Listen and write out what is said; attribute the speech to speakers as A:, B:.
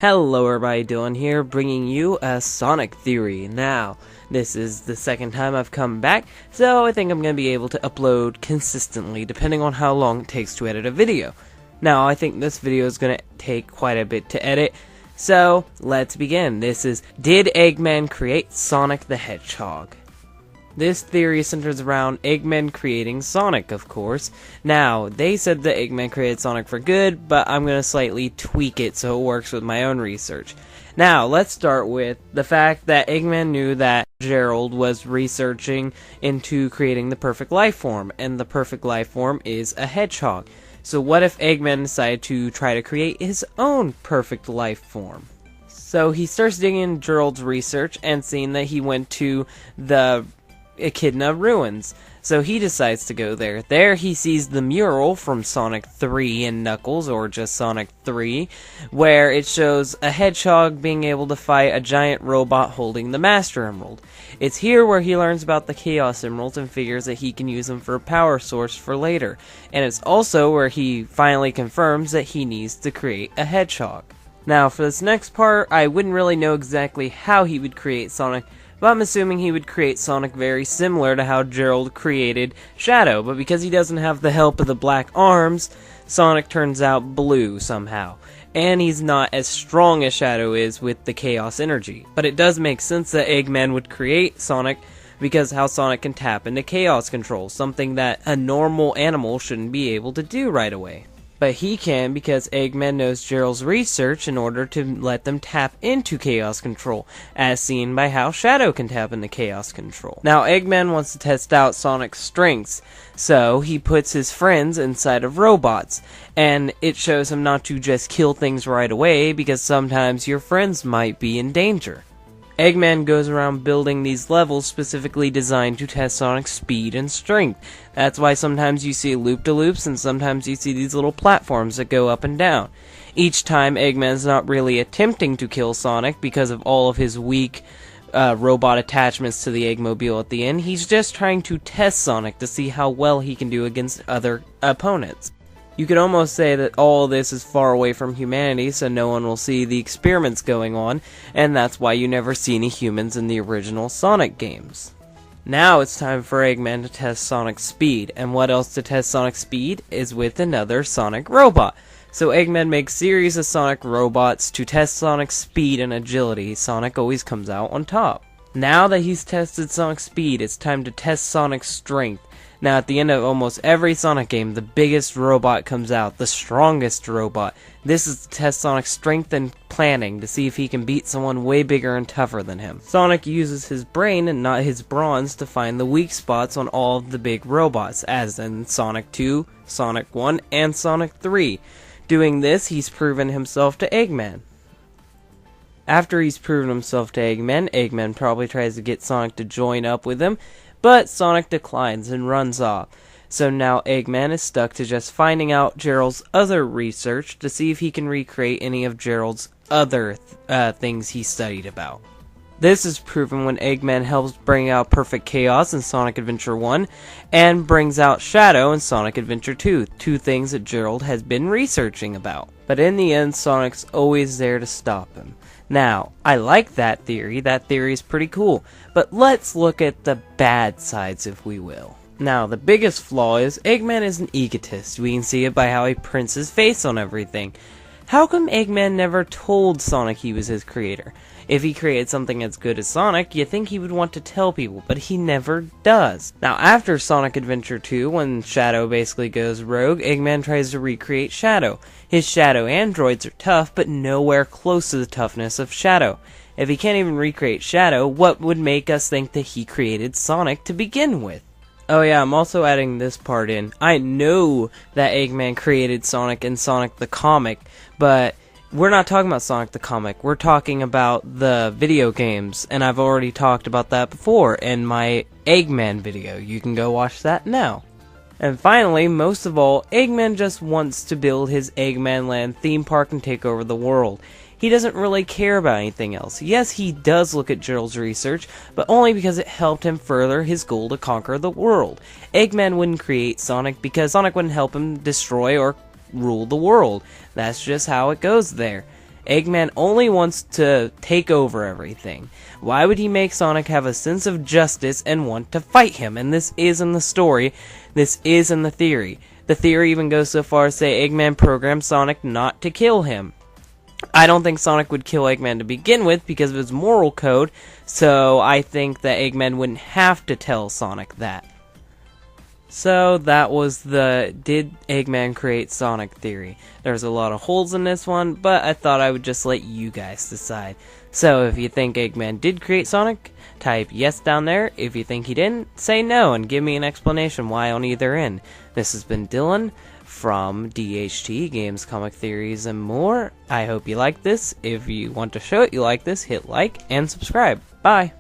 A: Hello everybody, Dylan here, bringing you a Sonic theory. Now, this is the second time I've come back, so I think I'm going to be able to upload consistently, depending on how long it takes to edit a video. Now, I think this video is going to take quite a bit to edit, so let's begin. This is, did Eggman create Sonic the Hedgehog? This theory centers around Eggman creating Sonic, of course. Now, they said that Eggman created Sonic for good, but I'm going to slightly tweak it so it works with my own research. Now, let's start with the fact that Eggman knew that Gerald was researching into creating the perfect life form, and the perfect life form is a hedgehog. So what if Eggman decided to try to create his own perfect life form? So he starts digging in Gerald's research and seeing that he went to the Echidna ruins, so he decides to go there. There he sees the mural from Sonic 3 and Knuckles, or just Sonic 3, where it shows a hedgehog being able to fight a giant robot holding the Master Emerald. It's here where he learns about the Chaos Emeralds and figures that he can use them for a power source for later, and it's also where he finally confirms that he needs to create a hedgehog. Now for this next part, I wouldn't really know exactly how he would create Sonic, but I'm assuming he would create Sonic very similar to how Gerald created Shadow, but because he doesn't have the help of the black arms, Sonic turns out blue somehow. And he's not as strong as Shadow is with the Chaos Energy. But it does make sense that Eggman would create Sonic because how Sonic can tap into Chaos Control, something that a normal animal shouldn't be able to do right away. But he can because Eggman knows Gerald's research in order to let them tap into Chaos Control, as seen by how Shadow can tap into Chaos Control. Now Eggman wants to test out Sonic's strengths, so he puts his friends inside of robots, and it shows him not to just kill things right away because sometimes your friends might be in danger. Eggman goes around building these levels specifically designed to test Sonic's speed and strength. That's why sometimes you see loop-de-loops and sometimes you see these little platforms that go up and down. Each time Eggman's not really attempting to kill Sonic because of all of his weak robot attachments to the Eggmobile at the end. He's just trying to test Sonic to see how well he can do against other opponents. You could almost say that all this is far away from humanity, so no one will see the experiments going on, and that's why you never see any humans in the original Sonic games. Now it's time for Eggman to test Sonic's speed, and what else to test Sonic's speed is with another Sonic robot. So Eggman makes series of Sonic robots to test Sonic's speed and agility. Sonic always comes out on top. Now that he's tested Sonic's speed, it's time to test Sonic's strength. Now, at the end of almost every Sonic game, the biggest robot comes out, the strongest robot. This is to test Sonic's strength and planning to see if he can beat someone way bigger and tougher than him. Sonic uses his brain and not his bronze to find the weak spots on all of the big robots, as in Sonic 2, Sonic 1, and Sonic 3. Doing this, he's proven himself to Eggman. After he's proven himself to Eggman, Eggman probably tries to get Sonic to join up with him, but Sonic declines and runs off. So now Eggman is stuck to just finding out Gerald's other research to see if he can recreate any of Gerald's other things he studied about. This is proven when Eggman helps bring out Perfect Chaos in Sonic Adventure 1 and brings out Shadow in Sonic Adventure 2, two things that Gerald has been researching about. But in the end, Sonic's always there to stop him. Now, I like that theory is pretty cool, but let's look at the bad sides, if we will. Now, the biggest flaw is Eggman is an egotist. We can see it by how he prints his face on everything. How come Eggman never told Sonic he was his creator? If he created something as good as Sonic, you'd think he would want to tell people, but he never does. Now, after Sonic Adventure 2, when Shadow basically goes rogue, Eggman tries to recreate Shadow. His Shadow androids are tough, but nowhere close to the toughness of Shadow. If he can't even recreate Shadow, what would make us think that he created Sonic to begin with? Oh yeah, I'm also adding this part in. I know that Eggman created Sonic in Sonic the Comic, but we're not talking about Sonic the Comic. We're talking about the video games, and I've already talked about that before in my Eggman video. You can go watch that now. And finally, most of all, Eggman just wants to build his Eggman Land theme park and take over the world. He doesn't really care about anything else. Yes, he does look at Gerald's research, but only because it helped him further his goal to conquer the world. Eggman wouldn't create Sonic because Sonic wouldn't help him destroy or rule the world. That's just how it goes there. Eggman only wants to take over everything. Why would he make Sonic have a sense of justice and want to fight him? And this is in the story. This is in the theory. The theory even goes so far as to say Eggman programmed Sonic not to kill him. I don't think Sonic would kill Eggman to begin with because of his moral code, so I think that Eggman wouldn't have to tell Sonic that. So that was the did Eggman create Sonic theory. There's a lot of holes in this one, but I thought I would just let you guys decide. So if you think Eggman did create Sonic, type yes down there. If you think he didn't, say no and give me an explanation why on either end. This has been Dylan from DHT Games, Comic Theories, and more. I hope you like this. If you want to show it you like this, hit like and subscribe. Bye!